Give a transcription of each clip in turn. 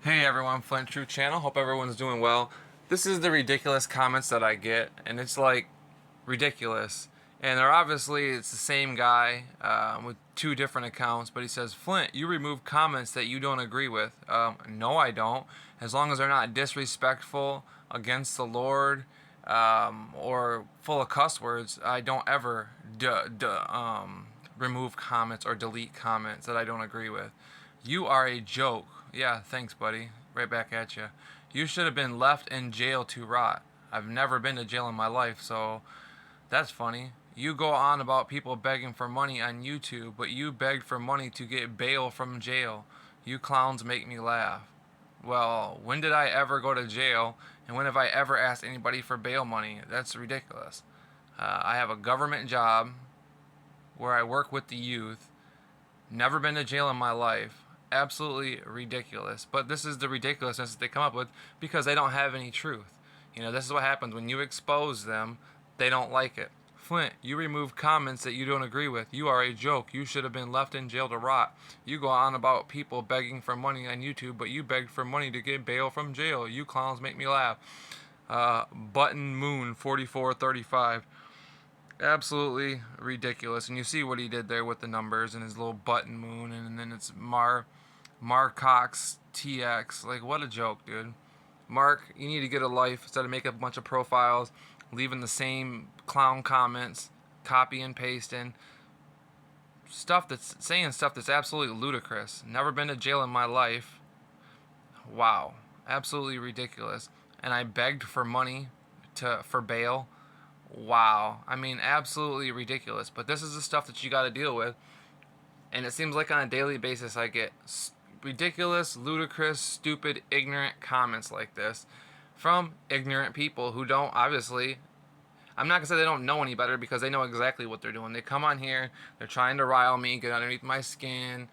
Hey everyone, Flint Truth Channel. Hope everyone's doing well. This is the ridiculous comments that I get, and it's like ridiculous. And they're obviously it's the same guy with two different accounts, but he says, "Flint, you remove comments that you don't agree with." No, I don't. As long as they're not disrespectful against the Lord or full of cuss words, I don't ever remove comments or delete comments that I don't agree with. You are a joke. Yeah, thanks, buddy. Right back at you. You should have been left in jail to rot. I've never been to jail in my life, so that's funny. You go on about people begging for money on YouTube, but you begged for money to get bail from jail. You clowns make me laugh. Well, when did I ever go to jail, and when have I ever asked anybody for bail money? That's ridiculous. I have a government job where I work with the youth. Never been to jail in my life. Absolutely ridiculous. But this is the ridiculousness that they come up with because they don't have any truth. You know, this is what happens when you expose them, they don't like it. Flint, you remove comments that you don't agree with. You are a joke. You should have been left in jail to rot. You go on about people begging for money on YouTube, but you begged for money to get bail from jail. You clowns make me laugh. Button Moon 4435. Absolutely ridiculous. And you see what he did there with the numbers and his little button moon, and then it's Marcox TX. Like, what a joke, dude. Mark, you need to get a life instead of making a bunch of profiles, leaving the same clown comments, copy and pasting stuff that's saying stuff that's absolutely ludicrous. Never been to jail in my life. Wow, absolutely ridiculous. And I begged for money for bail. Wow. I mean, absolutely ridiculous. But this is the stuff that you got to deal with. And it seems like on a daily basis I get ridiculous, ludicrous, stupid, ignorant comments like this from ignorant people who don't obviously. I'm not going to say they don't know any better because they know exactly what they're doing. They come on here, they're trying to rile me, get underneath my skin,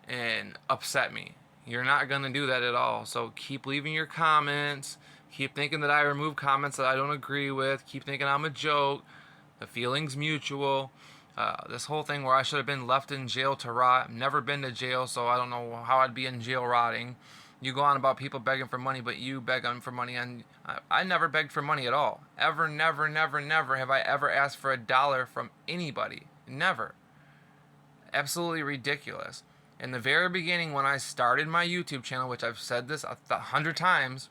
and upset me. You're not going to do that at all. So keep leaving your comments. Keep thinking that I remove comments that I don't agree with. Keep thinking I'm a joke. The feeling's mutual. This whole thing where I should have been left in jail to rot. Never been to jail, so I don't know how I'd be in jail rotting. You go on about people begging for money, but you beg them for money, and I never begged for money at all. Ever, never, never, never have I ever asked for $1 from anybody. Never. Absolutely ridiculous. In the very beginning, when I started my YouTube channel, which I've said this 100 times,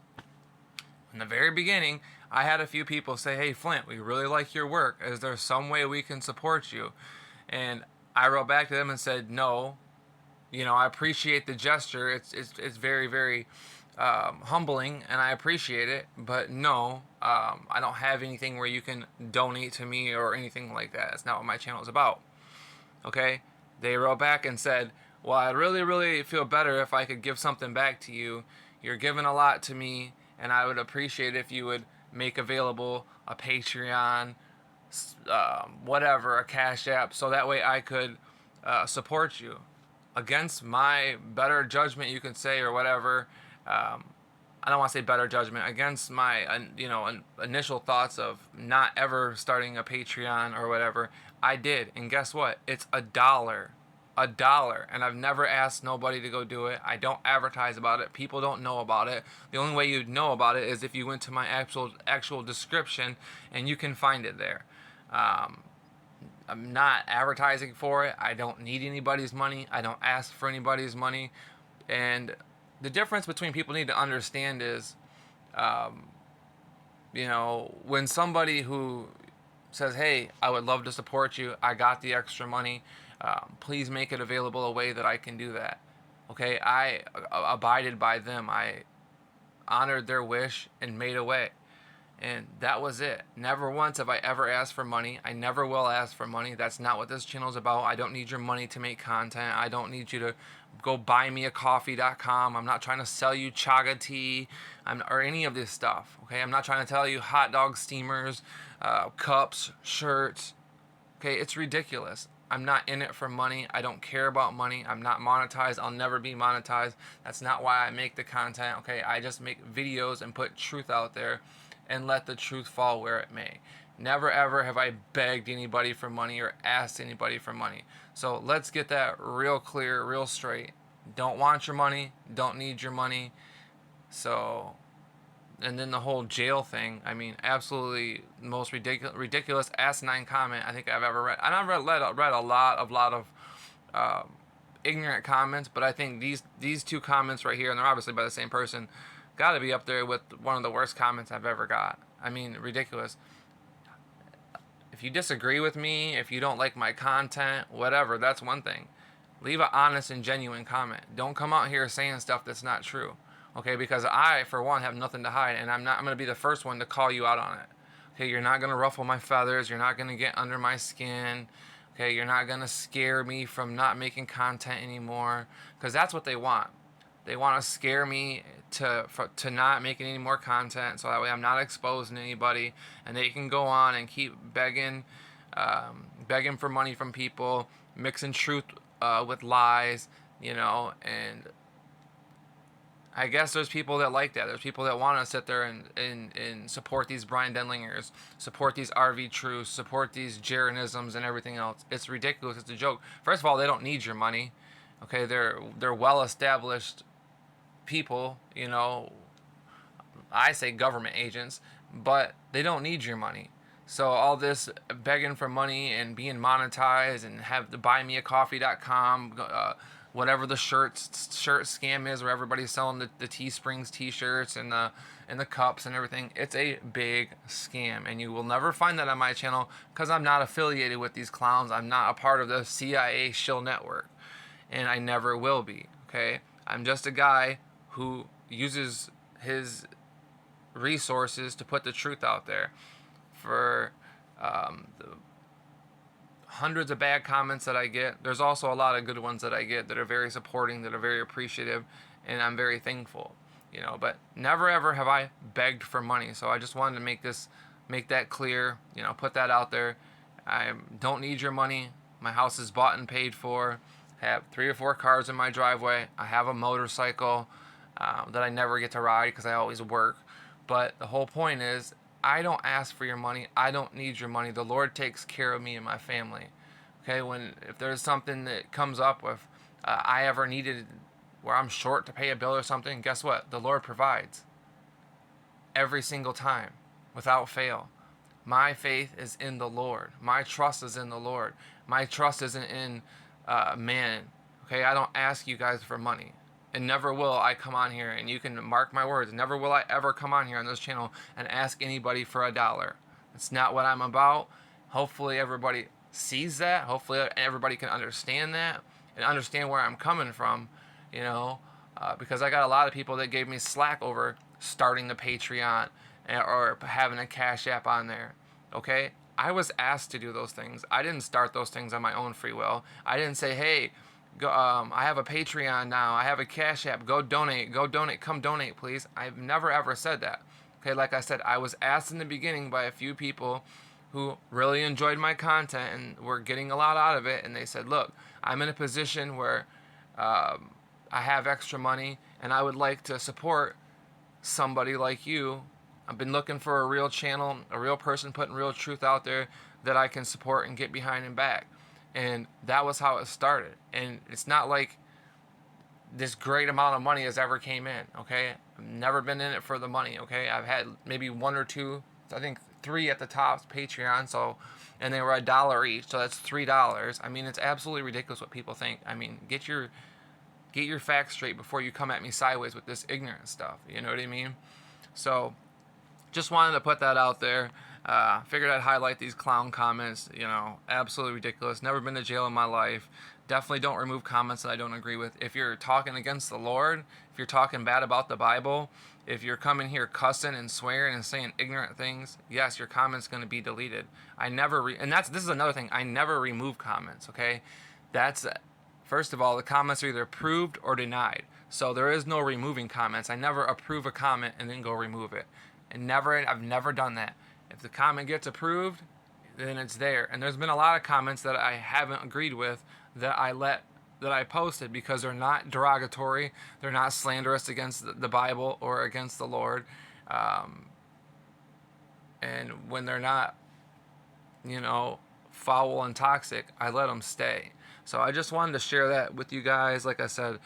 in the very beginning, I had a few people say, "Hey, Flint, we really like your work. Is there some way we can support you?" And I wrote back to them and said, "No. You know, I appreciate the gesture. It's very, very humbling, and I appreciate it. But no, I don't have anything where you can donate to me or anything like that. That's not what my channel is about." Okay? They wrote back and said, "Well, I'd really, really feel better if I could give something back to you. You're giving a lot to me, and I would appreciate if you would make available a Patreon, whatever, a Cash App, so that way I could support you." Against my better judgment, you can say, or whatever. I don't want to say better judgment. Against my, initial thoughts of not ever starting a Patreon or whatever, I did. And guess what? It's $1. $1, and I've never asked nobody to go do it. I don't advertise about it. People don't know about it. The only way you'd know about it is if you went to my actual description, and you can find it there. I'm not advertising for it. I don't need anybody's money. I don't ask for anybody's money. And the difference between people need to understand is, when somebody who says, "Hey, I would love to support you. I got the extra money. Please make it available a way that I can do that." Okay, I abided by them. I honored their wish and made a way. And that was it. Never once have I ever asked for money. I never will ask for money. That's not what this channel is about. I don't need your money to make content. I don't need you to go buymeacoffee.com. I'm not trying to sell you chaga tea or any of this stuff. Okay, I'm not trying to tell you hot dog steamers, cups, shirts. Okay, it's ridiculous. I'm not in it for money. I don't care about money. I'm not monetized. I'll never be monetized. That's not why I make the content. Okay, I just make videos and put truth out there and let the truth fall where it may. Never ever have I begged anybody for money or asked anybody for money. So let's get that real clear, real straight. Don't want your money. Don't need your money. So, and then the whole jail thing. I mean, absolutely most ridiculous asinine comment I think I've ever read. And I've read a lot of um, ignorant comments, but I think these two comments right here, and they're obviously by the same person, got to be up there with one of the worst comments I've ever got. I mean, ridiculous. If you disagree with me, if you don't like my content, whatever, that's one thing. Leave an honest and genuine comment. Don't come out here saying stuff that's not true. Okay, because I, for one, have nothing to hide, and I'm going to be the first one to call you out on it. Okay, you're not going to ruffle my feathers. You're not going to get under my skin. Okay, you're not going to scare me from not making content anymore, because that's what they want. They want to scare me to not making any more content, so that way I'm not exposing anybody, and they can go on and keep begging for money from people, mixing truth with lies, and I guess there's people that like that. There's people that want to sit there and support these Brian Denlingers, support these RV Truths, support these Jaronisms and everything else. It's ridiculous. It's a joke. First of all, they don't need your money. Okay, they're well established people. I say government agents, but they don't need your money. So all this begging for money and being monetized and have the buymeacoffee.com, whatever the shirt scam is, where everybody's selling the Teesprings t-shirts and the cups and everything. It's a big scam, and you will never find that on my channel because I'm not affiliated with these clowns. I'm not a part of the CIA shill network, and I never will be. Okay, I'm just a guy who uses his resources to put the truth out there. For the hundreds of bad comments that I get, there's also a lot of good ones that I get that are very supporting, that are very appreciative, and I'm very thankful. But never ever have I begged for money. So I just wanted to make that clear. Put that out there. I don't need your money. My house is bought and paid for. I have 3 or 4 cars in my driveway. I have a motorcycle that I never get to ride because I always work. But the whole point is, I don't ask for your money. I don't need your money. The Lord takes care of me and my family. Okay, if there's something that comes up with I ever needed, where I'm short to pay a bill or something, guess what? The Lord provides every single time, without fail. My faith is in the Lord. My trust is in the Lord. My trust isn't in man. Okay, I don't ask you guys for money. And never will I come on here, and you can mark my words, never will I ever come on here on this channel and ask anybody for $1. It's not what I'm about. Hopefully everybody sees that. Hopefully everybody can understand that and understand where I'm coming from, because I got a lot of people that gave me slack over starting the Patreon or having a Cash App on there. Okay? I was asked to do those things. I didn't start those things on my own free will. I didn't say, hey, I have a Patreon now. I have a Cash App. Go donate. Come donate, please. I've never ever said that. Okay, like I said, I was asked in the beginning by a few people who really enjoyed my content and were getting a lot out of it. And they said, look, I'm in a position where I have extra money and I would like to support somebody like you. I've been looking for a real channel, a real person putting real truth out there that I can support and get behind and back. And that was how it started. And it's not like this great amount of money has ever came in, okay? I've never been in it for the money, okay? I've had maybe 1 or 2, I think 3 at the top, Patreon, and they were $1 each, so that's $3. I mean, it's absolutely ridiculous what people think. I mean, get your facts straight before you come at me sideways with this ignorant stuff, you know what I mean? So, just wanted to put that out there. Figured I'd highlight these clown comments. Absolutely ridiculous. Never been to jail in my life. Definitely don't remove comments that I don't agree with. If you're talking against the Lord, if you're talking bad about the Bible, if you're coming here cussing and swearing and saying ignorant things, yes, your comment's going to be deleted. This is another thing. I never remove comments. Okay, first of all, the comments are either approved or denied. So there is no removing comments. I never approve a comment and then go remove it. I've never done that. If the comment gets approved, then it's there. And there's been a lot of comments that I haven't agreed with that I posted because they're not derogatory, they're not slanderous against the Bible or against the Lord, and when they're not, foul and toxic, I let them stay. So I just wanted to share that with you guys. Like I said,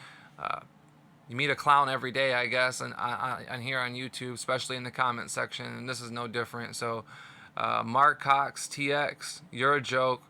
You meet a clown every day, I guess, and on here on YouTube, especially in the comment section, and this is no different. So, Mark Cox TX, you're a joke.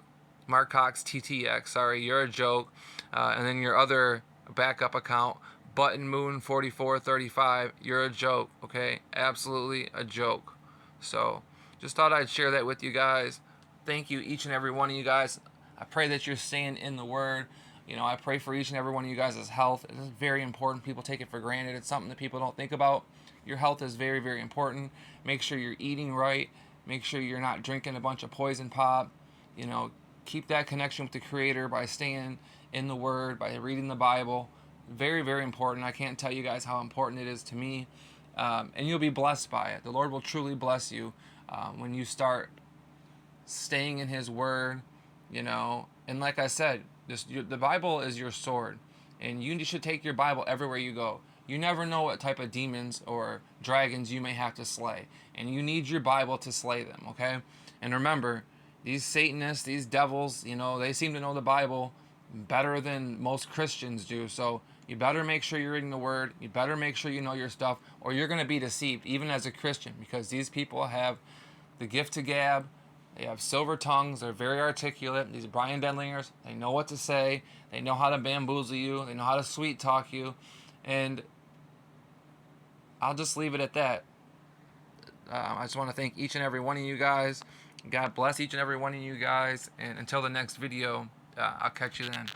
Mark Cox TTX, sorry, you're a joke. And then your other backup account, Button Moon 4435, you're a joke. Okay, absolutely a joke. So, just thought I'd share that with you guys. Thank you, each and every one of you guys. I pray that you're staying in the Word. You know, I pray for each and every one of you guys' health. It is very important. People take it for granted. It's something that people don't think about. Your health is very, very important. Make sure you're eating right. Make sure you're not drinking a bunch of poison pop. You know, keep that connection with the Creator by staying in the Word, by reading the Bible. Very, very important. I can't tell you guys how important it is to me. And you'll be blessed by it. The Lord will truly bless you when you start staying in His Word, you know. And like I said, the Bible is your sword, and you should take your Bible everywhere you go. You never know what type of demons or dragons you may have to slay, and you need your Bible to slay them, okay? And remember, these Satanists, these devils, you know, they seem to know the Bible better than most Christians do. So you better make sure you're reading the Word. You better make sure you know your stuff, or you're going to be deceived, even as a Christian, because these people have the gift to gab. They have silver tongues. They're very articulate. These Brian Denlingers, they know what to say. They know how to bamboozle you. They know how to sweet talk you. And I'll just leave it at that. I just want to thank each and every one of you guys. God bless each and every one of you guys. And until the next video, I'll catch you then.